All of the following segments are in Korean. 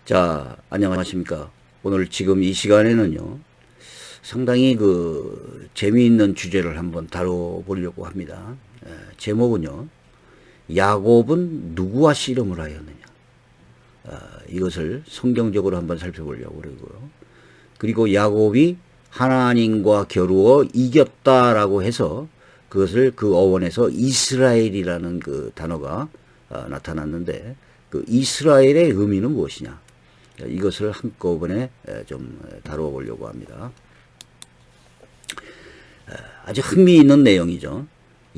자, 안녕하십니까. 오늘 지금 이 시간에는요, 상당히 재미있는 주제를 한번 다뤄보려고 합니다. 제목은요, 야곱은 누구와 씨름을 하였느냐. 이것을 성경적으로 한번 살펴보려고 그러고요. 그리고 야곱이 하나님과 겨루어 이겼다라고 해서 그것을 그 어원에서 이스라엘이라는 그 단어가 나타났는데, 그 이스라엘의 의미는 무엇이냐. 이것을 한꺼번에 좀 다뤄보려고 합니다. 아주 흥미있는 내용이죠.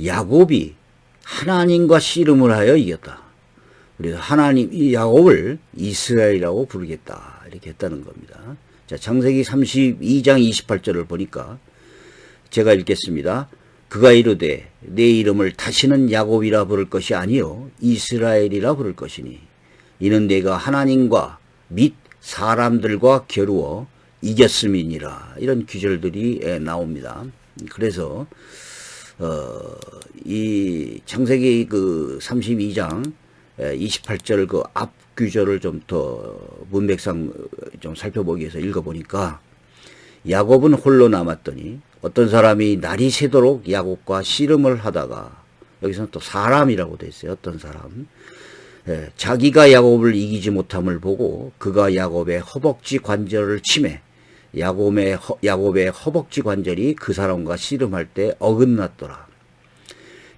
야곱이 하나님과 씨름을 하여 이겼다. 그래서 이 야곱을 이스라엘이라고 부르겠다. 이렇게 했다는 겁니다. 자, 창세기 32장 28절을 보니까 제가 읽겠습니다. 그가 이르되 내 이름을 다시는 야곱이라 부를 것이 아니요 이스라엘이라 부를 것이니 이는 내가 하나님과 및 사람들과 겨루어 이겼음이니라. 이런 구절들이 나옵니다. 그래서 이 창세기 32장 28절 그 앞 구절을 좀 더 문맥상 좀 살펴보기 위해서 읽어보니까 야곱은 홀로 남았더니 어떤 사람이 날이 새도록 야곱과 씨름을 하다가, 여기서는 또 사람이라고 돼 있어요. 어떤 사람. 자기가 야곱을 이기지 못함을 보고 그가 야곱의 허벅지 관절을 치매 야곱의 허벅지 관절이 그 사람과 씨름할 때 어긋났더라.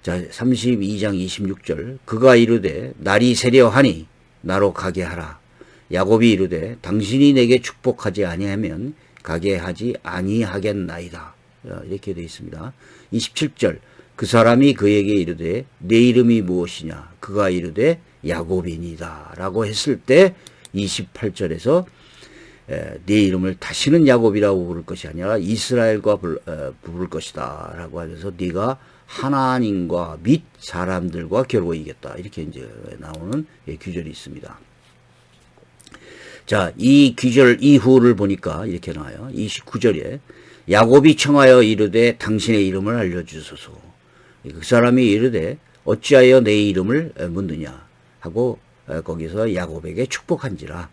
자, 32장 26절 그가 이르되 날이 새려 하니 나로 가게 하라. 야곱이 이르되 당신이 내게 축복하지 아니하면 가게 하지 아니하겠나이다. 이렇게 되어 있습니다. 27절 그 사람이 그에게 이르되 내 이름이 무엇이냐. 그가 이르되 야곱이니다 라고 했을 때 28절에서 네 이름을 다시는 야곱이라고 부를 것이 아니라 이스라엘과 부를 것이다 라고 하면서 네가 하나님과 및 사람들과 겨루어 이겼다. 이렇게 이제 나오는 규절이 있습니다. 자, 이 규절 이후를 보니까 이렇게 나와요. 29절에 야곱이 청하여 이르되 당신의 이름을 알려주소서. 그 사람이 이르되 어찌하여 내 이름을 묻느냐 하고 거기서 야곱에게 축복한지라.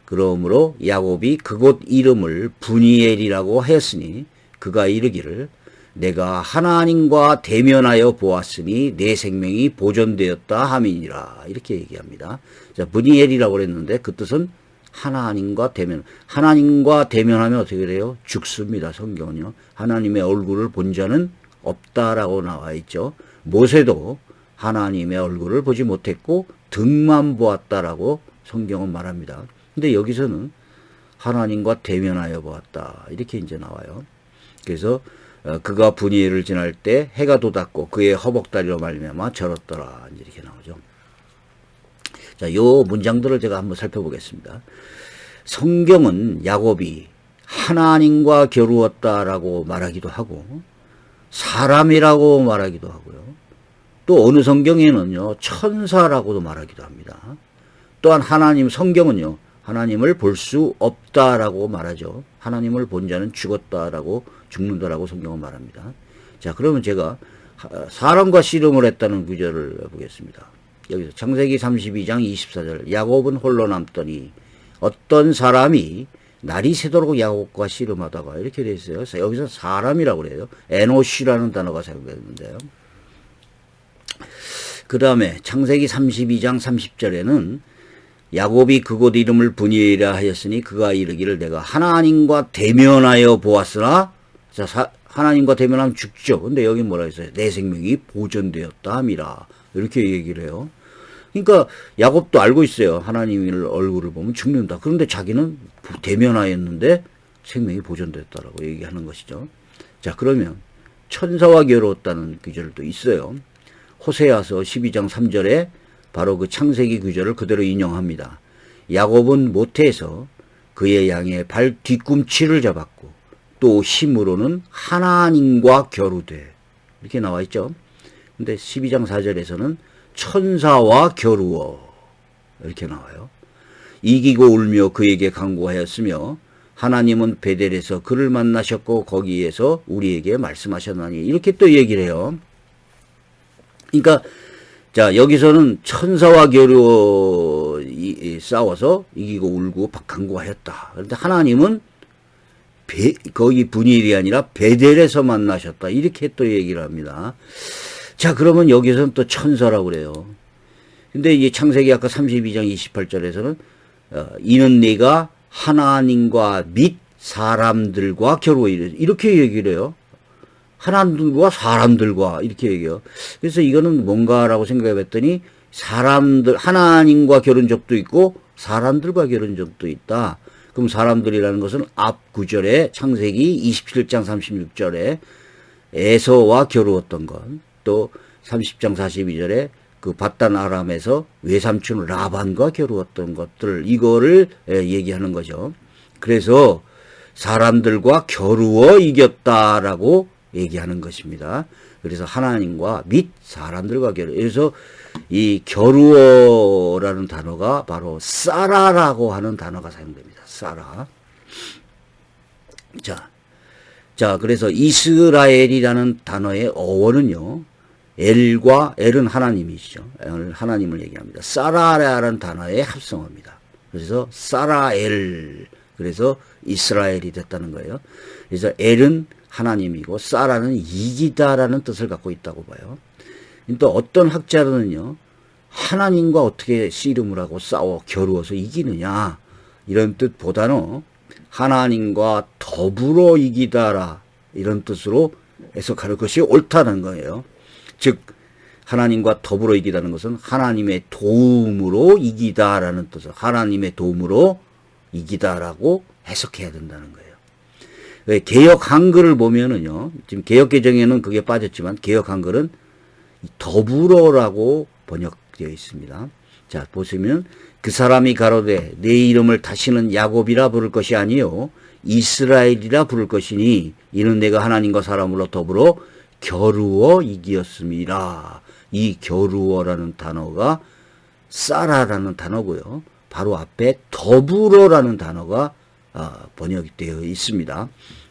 그러므로 야곱이 그곳 이름을 브니엘이라고 하였으니 그가 이르기를 내가 하나님과 대면하여 보았으니 내 생명이 보존되었다 함이니라. 이렇게 얘기합니다. 자, 브니엘이라고 그랬는데 그 뜻은 하나님과 대면. 하나님과 대면하면 어떻게 돼요? 죽습니다. 성경은요. 하나님의 얼굴을 본 자는 없다라고 나와 있죠. 모세도 하나님의 얼굴을 보지 못했고 등만 보았다라고 성경은 말합니다. 근데 여기서는 하나님과 대면하여 보았다. 이렇게 이제 나와요. 그래서 그가 분이엘을 지날 때 해가 돋았고 그의 허벅다리로 말미암아 절었더라. 이렇게 나오죠. 자, 요 문장들을 제가 한번 살펴보겠습니다. 성경은 야곱이 하나님과 겨루었다라고 말하기도 하고 사람이라고 말하기도 하고요. 또 어느 성경에는요 천사라고도 말하기도 합니다. 또한 성경은요 하나님을 볼 수 없다라고 말하죠. 하나님을 본 자는 죽는다라고 성경은 말합니다. 자, 그러면 제가 사람과 씨름을 했다는 구절을 보겠습니다. 여기서 창세기 32장 24절 야곱은 홀로 남더니 어떤 사람이 날이 새도록 야곱과 씨름하다가 이렇게 되어 있어요. 여기서 사람이라고 그래요. 에노시라는 단어가 사용되는데요. 그 다음에 창세기 32장 30절에는 야곱이 그곳 이름을 브니엘이라 하였으니 그가 이르기를 내가 하나님과 대면하여 보았으나, 자, 하나님과 대면하면 죽죠. 근데 여기 뭐라 했어요? 내 생명이 보존되었다 함이라. 이렇게 얘기를 해요. 그러니까 야곱도 알고 있어요. 하나님의 얼굴을 보면 죽는다. 그런데 자기는 대면하였는데 생명이 보존됐다라고 얘기하는 것이죠. 자, 그러면 천사와 겨루었다는 구절도 있어요. 호세아서 12장 3절에 바로 그 창세기 구절을 그대로 인용합니다. 야곱은 모태에서 그의 양의 발 뒤꿈치를 잡았고 또 힘으로는 하나님과 겨루되 이렇게 나와 있죠. 근데 12장 4절에서는 천사와 겨루어 이렇게 나와요. 이기고 울며 그에게 간구하였으며 하나님은 베델에서 그를 만나셨고 거기에서 우리에게 말씀하셨나니 이렇게 또 얘기를 해요. 그러니까 자, 여기서는 천사와 겨루 싸워서 이기고 울고 강구하였다. 그런데 하나님은 거기 분일이 아니라 베델에서 만나셨다. 이렇게 또 얘기를 합니다. 자, 그러면 여기서는 또 천사라고 그래요. 근데 이 창세기 아까 32장 28절에서는 이는 네가 하나님과 및 사람들과 겨루어 이렇게 얘기를 해요. 하나님과 사람들과 이렇게 얘기해요. 그래서 이거는 뭔가라고 생각해 봤더니 사람들, 하나님과 겨룬 적도 있고 사람들과 겨룬 적도 있다. 그럼 사람들이라는 것은 앞 구절에 창세기 27장 36절에 에서와 겨루었던 것, 또 30장 42절에 그 바단 아람에서 외삼촌 라반과 겨루었던 것들, 이거를 얘기하는 거죠. 그래서 사람들과 겨루어 이겼다라고 얘기하는 것입니다. 그래서 하나님과 및 사람들과 겨루. 그래서 이 겨루어라는 단어가 바로 사라라고 하는 단어가 사용됩니다. 사라. 자, 그래서 이스라엘이라는 단어의 어원은요, 엘은 하나님이시죠. 하나님을 얘기합니다. 사라라는 단어의 합성어입니다. 그래서 사라엘. 그래서 이스라엘이 됐다는 거예요. 그래서 엘은 하나님이고 사라는 이기다라는 뜻을 갖고 있다고 봐요. 또 어떤 학자들은요, 하나님과 어떻게 씨름을 하고 싸워 겨루어서 이기느냐 이런 뜻보다는 하나님과 더불어 이기다라 이런 뜻으로 해석하는 것이 옳다는 거예요. 즉 하나님과 더불어 이기다는 것은 하나님의 도움으로 이기다라는 뜻을 하나님의 도움으로 이기다라고 해석해야 된다는 거예요. 개역 한글을 보면은요, 지금 개역 개정에는 그게 빠졌지만 개역 한글은 더불어라고 번역되어 있습니다. 자, 보시면 그 사람이 가로되 내 이름을 다시는 야곱이라 부를 것이 아니요 이스라엘이라 부를 것이니 이는 내가 하나님과 사람으로 더불어 겨루어 이기었음이라. 이 겨루어라는 단어가 사라라는 단어고요. 바로 앞에 더불어라는 단어가 번역되어 있습니다.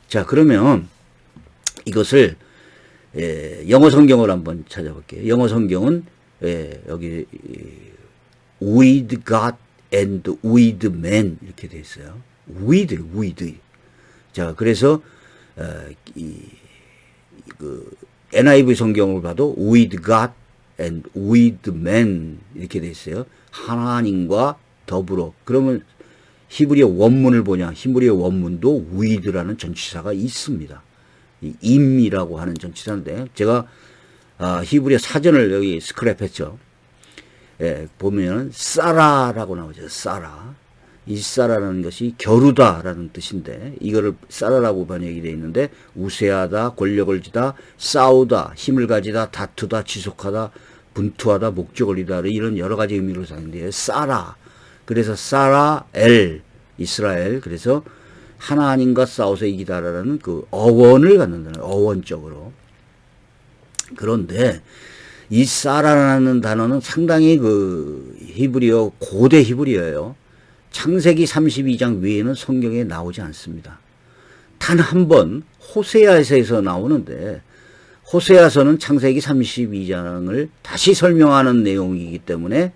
자, 그러면 이것을 영어 성경을 한번 찾아볼게요. 영어 성경은 여기 with God and with man 이렇게 되어 있어요. with. 자, 그래서 그 NIV 성경을 봐도 with God and with man 이렇게 되어 있어요. 하나님과 더불어. 그러면 히브리어 원문을 보냐? 히브리어 원문도 with라는 전치사가 있습니다. 임이라고 하는 전치사인데 제가 히브리어 사전을 여기 스크랩했죠. 보면 사라라고 나오죠. 사라. 이 사라라는 것이 겨루다라는 뜻인데 이거를 사라라고 번역이 되어 있는데 우세하다, 권력을 지다, 싸우다, 힘을 가지다, 다투다, 지속하다, 분투하다, 목적을 이루다 이런 여러 가지 의미로 사용돼요. 사라. 그래서 사라엘 이스라엘. 그래서 하나님과 싸워서 이기다라는 그 어원을 갖는다는 어원적으로. 그런데 이 사라라는 단어는 상당히 그 히브리어 고대 히브리어예요. 창세기 32장 외에는 성경에 나오지 않습니다. 단 한 번 호세아서에서 나오는데 호세아서는 창세기 32장을 다시 설명하는 내용이기 때문에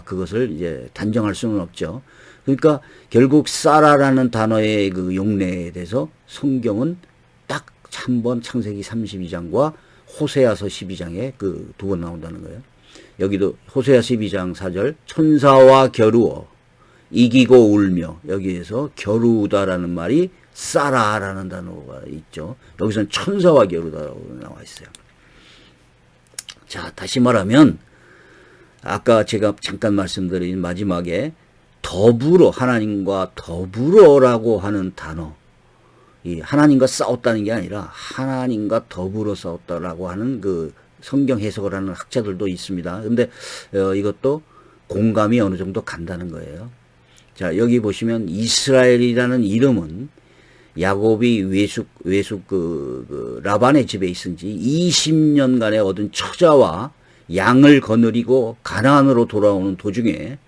그것을 이제 단정할 수는 없죠. 그러니까 결국 사라라는 단어의 그 용례에 대해서 성경은 딱 한 번 창세기 32장과 호세아서 12장에 그 두 번 나온다는 거예요. 여기도 호세아 12장 4절 천사와 겨루어 이기고 울며 여기에서 겨루다라는 말이 사라라는 단어가 있죠. 여기서는 천사와 겨루다라고 나와 있어요. 자, 다시 말하면 아까 제가 잠깐 말씀드린 마지막에 더불어 하나님과 더불어라고 하는 단어 이 하나님과 싸웠다는 게 아니라 하나님과 더불어 싸웠다라고 하는 그 성경 해석을 하는 학자들도 있습니다. 근데 이것도 공감이 어느 정도 간다는 거예요. 자, 여기 보시면 이스라엘이라는 이름은 야곱이 외숙 그 라반의 집에 있은 지 20년간의 얻은 처자와 양을 거느리고 가나안으로 돌아오는 도중에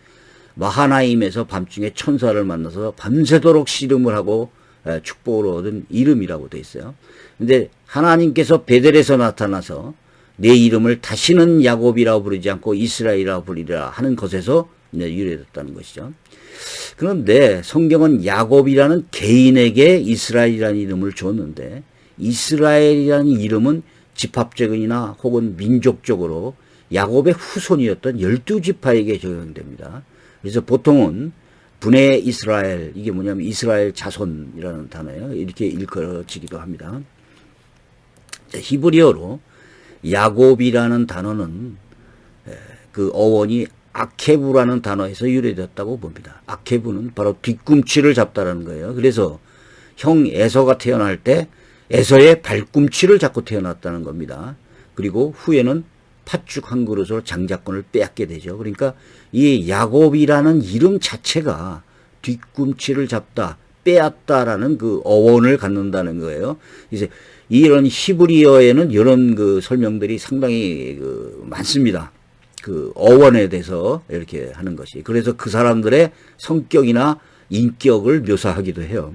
마하나임에서 밤중에 천사를 만나서 밤새도록 씨름을 하고 축복을 얻은 이름이라고 되어 있어요. 근데 하나님께서 베델에서 나타나서 내 이름을 다시는 야곱이라고 부르지 않고 이스라엘이라고 부르리라 하는 것에서 유래됐다는 것이죠. 그런데 성경은 야곱이라는 개인에게 이스라엘이라는 이름을 줬는데 이스라엘이라는 이름은 집합적이나 혹은 민족적으로 야곱의 후손이었던 12지파에게 적용됩니다. 그래서 보통은 분해 이스라엘, 이게 뭐냐면 이스라엘 자손이라는 단어예요. 이렇게 일컬어지기도 합니다. 자, 히브리어로 야곱이라는 단어는 그 어원이 아케부라는 단어에서 유래되었다고 봅니다. 아케부는 바로 뒤꿈치를 잡다라는 거예요. 그래서 형 에서가 태어날 때 에서의 발꿈치를 잡고 태어났다는 겁니다. 그리고 후에는 팥죽 한 그릇으로 장자권을 빼앗게 되죠. 그러니까 이 야곱이라는 이름 자체가 뒤꿈치를 잡다, 빼앗다라는 그 어원을 갖는다는 거예요. 이제 이런 히브리어에는 이런 그 설명들이 상당히 많습니다. 그 어원에 대해서 이렇게 하는 것이. 그래서 그 사람들의 성격이나 인격을 묘사하기도 해요.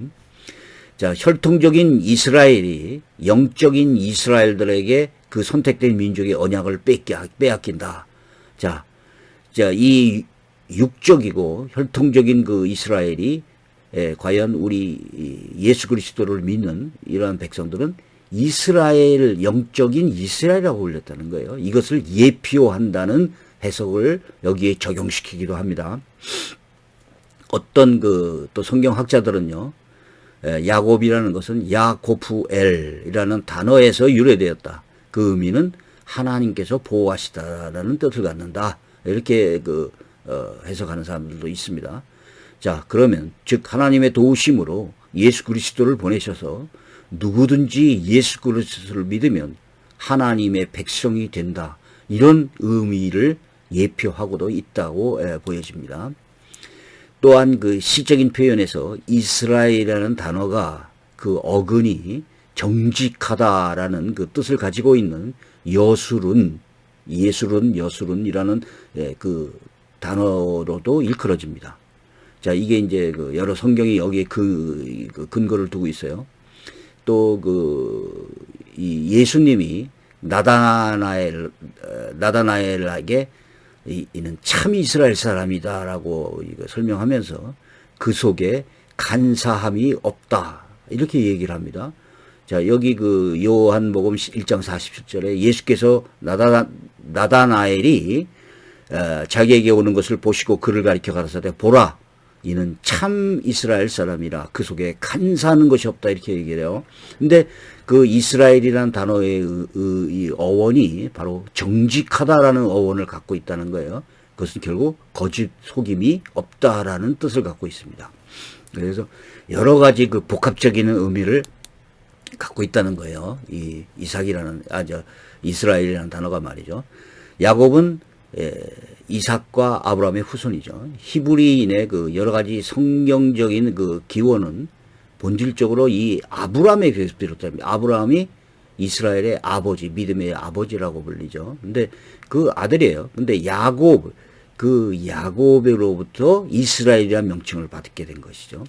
자, 혈통적인 이스라엘이 영적인 이스라엘들에게 그 선택된 민족의 언약을 빼앗긴다. 자, 이 육적이고 혈통적인 그 이스라엘이 과연 우리 예수 그리스도를 믿는 이러한 백성들은 이스라엘, 영적인 이스라엘이라고 불렸다는 거예요. 이것을 예표한다는 해석을 여기에 적용시키기도 합니다. 어떤 또 성경학자들은요, 야곱이라는 것은 야고프엘이라는 단어에서 유래되었다. 그 의미는 하나님께서 보호하시다라는 뜻을 갖는다. 이렇게 해석하는 사람들도 있습니다. 자, 그러면 즉 하나님의 도우심으로 예수 그리스도를 보내셔서 누구든지 예수 그리스도를 믿으면 하나님의 백성이 된다. 이런 의미를 예표하고도 있다고 보여집니다. 또한 그 시적인 표현에서 이스라엘이라는 단어가 그 어근이 정직하다라는 그 뜻을 가지고 있는 여술은이라는 그 단어로도 일컬어집니다. 자, 이게 이제 여러 성경이 여기에 그 근거를 두고 있어요. 또 이 예수님이 나다나엘에게 이는 참 이스라엘 사람이다라고 설명하면서 그 속에 간사함이 없다 이렇게 얘기를 합니다. 자, 여기 요한복음 1장 47절에 예수께서 나다나엘이 자기에게 오는 것을 보시고 그를 가리켜 가라사대 보라 이는 참 이스라엘 사람이라 그 속에 간사하는 것이 없다 이렇게 얘기를 해요. 근데 그 이스라엘이라는 단어의 이 어원이 바로 정직하다라는 어원을 갖고 있다는 거예요. 그것은 결국 거짓 속임이 없다라는 뜻을 갖고 있습니다. 그래서 여러 가지 그 복합적인 의미를 갖고 있다는 거예요. 이 이스라엘이라는 단어가 말이죠. 야곱은 이삭과 아브라함의 후손이죠. 히브리인의 여러 가지 성경적인 기원은 본질적으로 이 아브라함에게서 비롯됩니다. 아브라함이 이스라엘의 아버지, 믿음의 아버지라고 불리죠. 근데 그 아들이에요. 근데 야곱으로부터 이스라엘이라는 명칭을 받게 된 것이죠.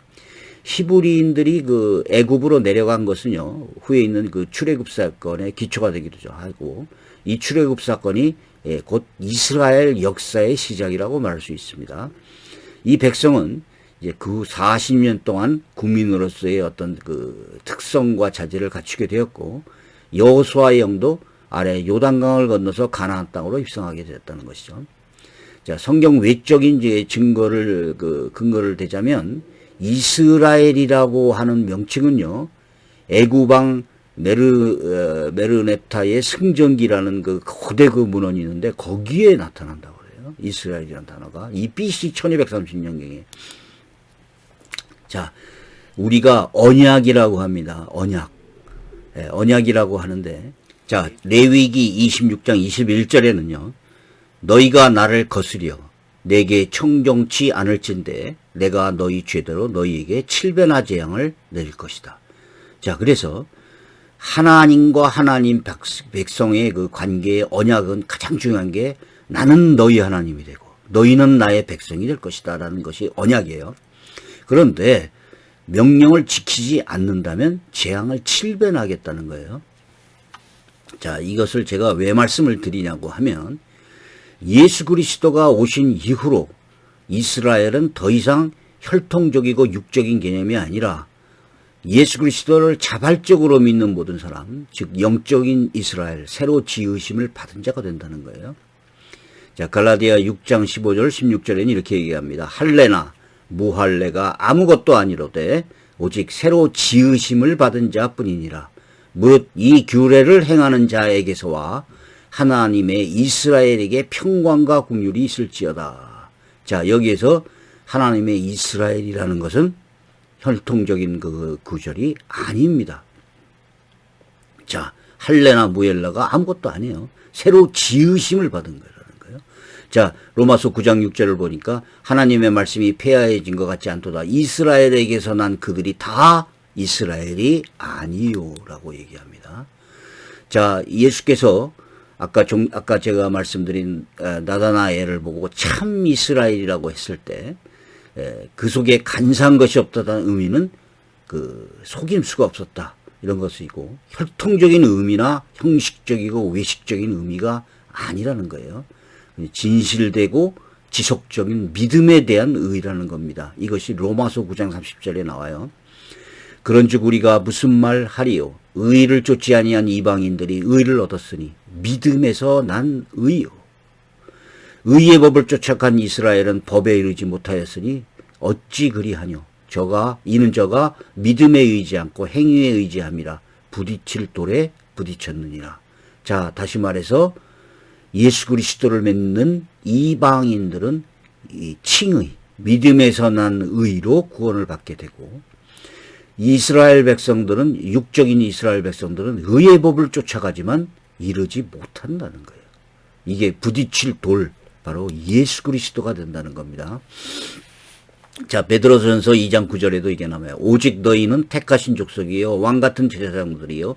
히브리인들이 애굽으로 내려간 것은요, 후에 있는 출애굽 사건의 기초가 되기도 하고, 이 출애굽 사건이 곧 이스라엘 역사의 시작이라고 말할 수 있습니다. 이 백성은 이제 40년 동안 국민으로서의 어떤 특성과 자질을 갖추게 되었고, 여호수아의 영도 아래 요단강을 건너서 가나안 땅으로 입성하게 되었다는 것이죠. 자, 성경 외적인 근거를 대자면, 이스라엘이라고 하는 명칭은요, 애굽왕 메르넵타의 승전기라는 고대 문헌이 있는데 거기에 나타난다고 그래요. 이스라엘이라는 단어가 이 BC 1230년경에. 자, 우리가 언약이라고 합니다. 언약이라고 하는데, 자, 레위기 26장 21절에는요, 너희가 나를 거스려 내게 청종치 않을진대 내가 너희 죄대로 너희에게 7배나 재앙을 내릴 것이다. 자, 그래서 하나님과 하나님 백성의 관계의 언약은 가장 중요한 게 나는 너희 하나님이 되고 너희는 나의 백성이 될 것이다 라는 것이 언약이에요. 그런데 명령을 지키지 않는다면 재앙을 7배나 하겠다는 거예요. 자, 이것을 제가 왜 말씀을 드리냐고 하면 예수 그리스도가 오신 이후로 이스라엘은 더 이상 혈통적이고 육적인 개념이 아니라 예수 그리스도를 자발적으로 믿는 모든 사람, 즉 영적인 이스라엘, 새로 지으심을 받은 자가 된다는 거예요. 자, 갈라디아 6장 15절 16절에는 이렇게 얘기합니다. 할례나 무할례가 아무것도 아니로되 오직 새로 지으심을 받은 자뿐이니라. 무릇 이 규례를 행하는 자에게서와 하나님의 이스라엘에게 평강과 긍휼이 있을지어다. 자, 여기에서 하나님의 이스라엘이라는 것은 혈통적인 그 구절이 아닙니다. 자, 할례나 무할례가 아무것도 아니에요. 새로 지으심을 받은 거라는 거예요. 자, 로마서 9장 6절을 보니까 하나님의 말씀이 폐하해진 것 같지 않도다. 이스라엘에게서 난 그들이 다 이스라엘이 아니요라고 얘기합니다. 자, 예수께서 아까 제가 말씀드린 나다나엘을 보고 참 이스라엘이라고 했을 때 그 속에 간사한 것이 없다는 의미는 그 속임수가 없었다 이런 것이고, 혈통적인 의미나 형식적이고 외식적인 의미가 아니라는 거예요. 진실되고 지속적인 믿음에 대한 의라는 겁니다. 이것이 로마서 9장 30절에 나와요. 그런즉 우리가 무슨 말 하리요? 의를 쫓지 아니한 이방인들이 의를 얻었으니 믿음에서 난 의요. 의의 법을 쫓아간 이스라엘은 법에 이르지 못하였으니 어찌 그리하뇨? 이는 저가 믿음에 의지 않고 행위에 의지함이라 부딪힐 돌에 부딪혔느니라. 자, 다시 말해서 예수 그리스도를 믿는 이방인들은 이 칭의, 믿음에서 난 의로 구원을 받게 되고, 이스라엘 백성들은, 육적인 이스라엘 백성들은 의의 법을 쫓아가지만 이르지 못한다는 거예요. 이게 부딪힐 돌, 바로 예수 그리스도가 된다는 겁니다. 자, 베드로전서 2장 9절에도 이게 나와요. 오직 너희는 택하신 족속이요 왕같은 제사장들이요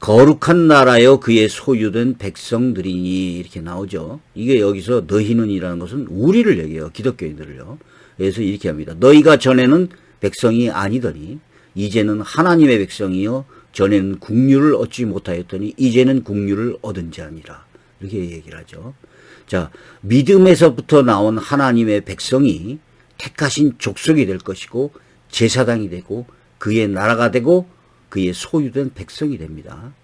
거룩한 나라여 그의 소유된 백성들이니, 이렇게 나오죠. 이게 여기서 너희는이라는 것은 우리를 얘기해요. 기독교인들을요. 그래서 이렇게 합니다. 너희가 전에는 백성이 아니더니 이제는 하나님의 백성이요 전에는 국류를 얻지 못하였더니 이제는 국류를 얻은 자니라. 이렇게 얘기를 하죠. 자, 믿음에서부터 나온 하나님의 백성이 택하신 족속이 될 것이고 제사장이 되고 그의 나라가 되고 그의 소유된 백성이 됩니다.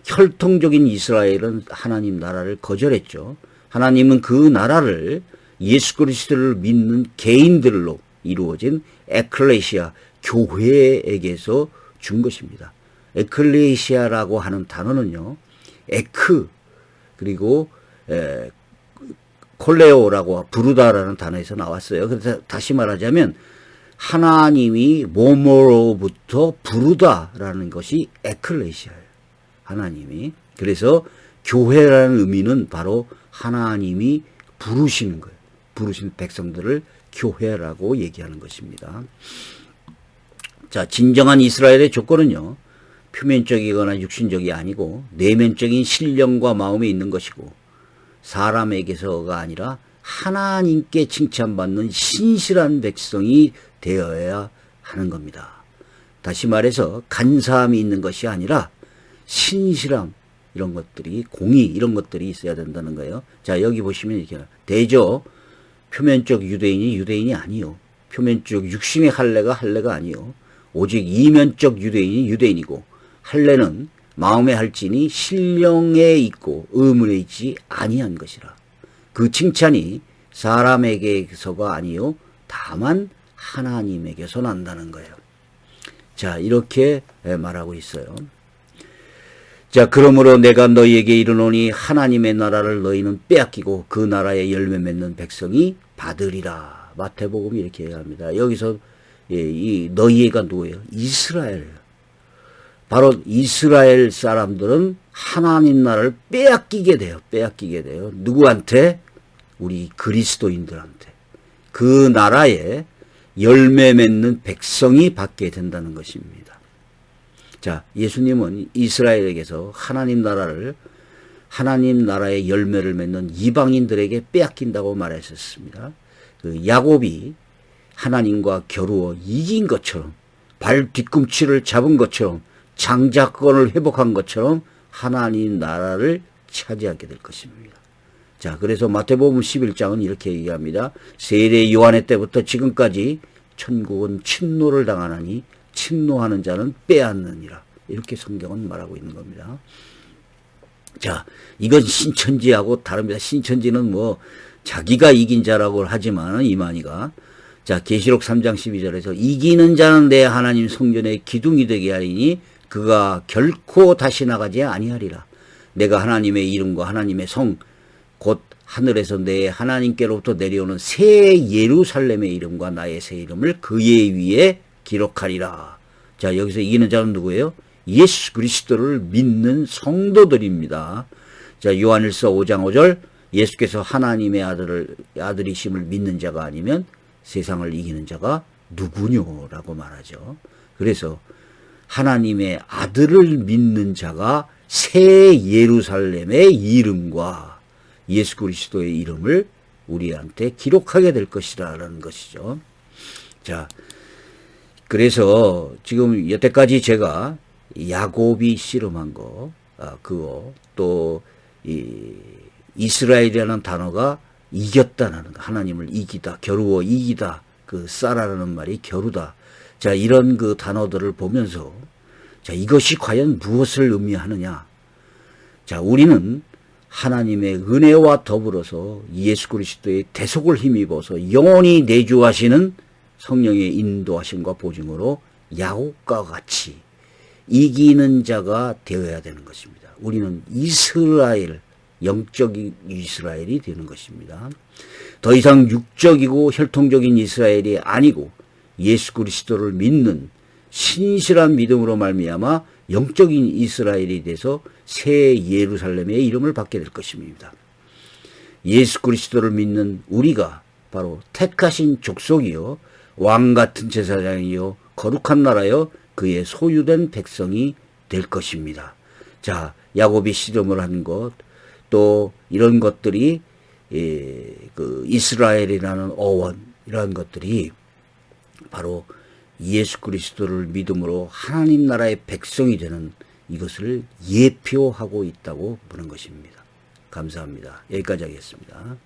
혈통적인 이스라엘은 하나님 나라를 거절했죠. 하나님은 그 나라를 예수 그리스도를 믿는 개인들로 이루어진 에클레시아, 교회에게서 준 것입니다. 에클레시아라고 하는 단어는요, 에크 그리고 콜레오라고 부르다라는 단어에서 나왔어요. 그래서 다시 말하자면 하나님이 뭐뭐로부터 부르다라는 것이 에클레시아예요. 하나님이. 그래서 교회라는 의미는 바로 하나님이 부르시는 거예요. 부르신 백성들을 교회라고 얘기하는 것입니다. 자, 진정한 이스라엘의 조건은요, 표면적이거나 육신적이 아니고 내면적인 신령과 마음에 있는 것이고, 사람에게서가 아니라 하나님께 칭찬받는 신실한 백성이 되어야 하는 겁니다. 다시 말해서 간사함이 있는 것이 아니라 신실함, 이런 것들이, 공의, 이런 것들이 있어야 된다는 거예요. 자, 여기 보시면 이렇게 대저 표면적 유대인이 아니요, 표면적 육신의 할례가 아니요, 오직 이면적 유대인이 유대인이고, 할례는 마음에 할지니 신령에 있고 의문에 있지 아니한 것이라. 그 칭찬이 사람에게서가 아니요 다만 하나님에게서 난다는 거예요. 자, 이렇게 말하고 있어요. 자, 그러므로 내가 너희에게 이르노니 하나님의 나라를 너희는 빼앗기고 그 나라의 열매 맺는 백성이 받으리라. 마태복음이 이렇게 얘기합니다. 여기서 이 너희가 누구예요? 이스라엘이에요. 바로 이스라엘 사람들은 하나님 나라를 빼앗기게 돼요. 누구한테? 우리 그리스도인들한테. 그 나라에 열매 맺는 백성이 받게 된다는 것입니다. 자, 예수님은 이스라엘에게서 하나님 나라의 열매를 맺는 이방인들에게 빼앗긴다고 말했었습니다. 그 야곱이 하나님과 겨루어 이긴 것처럼, 발 뒤꿈치를 잡은 것처럼, 장자권을 회복한 것처럼 하나님 나라를 차지하게 될 것입니다. 자, 그래서 마태복음 11장은 이렇게 얘기합니다. 세례 요한의 때부터 지금까지 천국은 침노를 당하나니 침노하는 자는 빼앗느니라. 이렇게 성경은 말하고 있는 겁니다. 자, 이건 신천지하고 다릅니다. 신천지는 뭐 자기가 이긴 자라고 하지만 이만희가, 자, 계시록 3장 12절에서 이기는 자는 내 하나님 성전의 기둥이 되게 하리니 그가 결코 다시 나가지 아니하리라. 내가 하나님의 이름과 하나님의 성 곧 하늘에서 내 하나님께로부터 내려오는 새 예루살렘의 이름과 나의 새 이름을 그의 위에 기록하리라. 자, 여기서 이기는 자는 누구예요? 예수 그리스도를 믿는 성도들입니다. 자, 요한일서 5장 5절, 예수께서 하나님의 아들이심을 믿는 자가 아니면 세상을 이기는 자가 누구뇨라고 말하죠. 그래서 하나님의 아들을 믿는 자가 새 예루살렘의 이름과 예수 그리스도의 이름을 우리한테 기록하게 될 것이라는 것이죠. 자, 그래서 지금 여태까지 제가 야곱이 씨름한 거, 그거, 또 이스라엘이라는 단어가 이겼다는 거, 하나님을 이기다, 겨루어 이기다, 그 싸라라는 말이 겨루다. 자, 이런 그 단어들을 보면서, 자, 이것이 과연 무엇을 의미하느냐? 자, 우리는 하나님의 은혜와 더불어서 예수 그리스도의 대속을 힘입어서 영원히 내주하시는 성령의 인도하심과 보증으로 야곱과 같이 이기는 자가 되어야 되는 것입니다. 우리는 이스라엘, 영적인 이스라엘이 되는 것입니다. 더 이상 육적이고 혈통적인 이스라엘이 아니고 예수 그리스도를 믿는 신실한 믿음으로 말미암아 영적인 이스라엘이 돼서 새 예루살렘의 이름을 받게 될 것입니다. 예수 그리스도를 믿는 우리가 바로 택하신 족속이요 왕 같은 제사장이요 거룩한 나라요 그의 소유된 백성이 될 것입니다. 자, 야곱이 씨름을 한 것, 또 이런 것들이 그 이스라엘이라는 어원, 이런 것들이 바로 예수 그리스도를 믿음으로 하나님 나라의 백성이 되는 이것을 예표하고 있다고 보는 것입니다. 감사합니다. 여기까지 하겠습니다.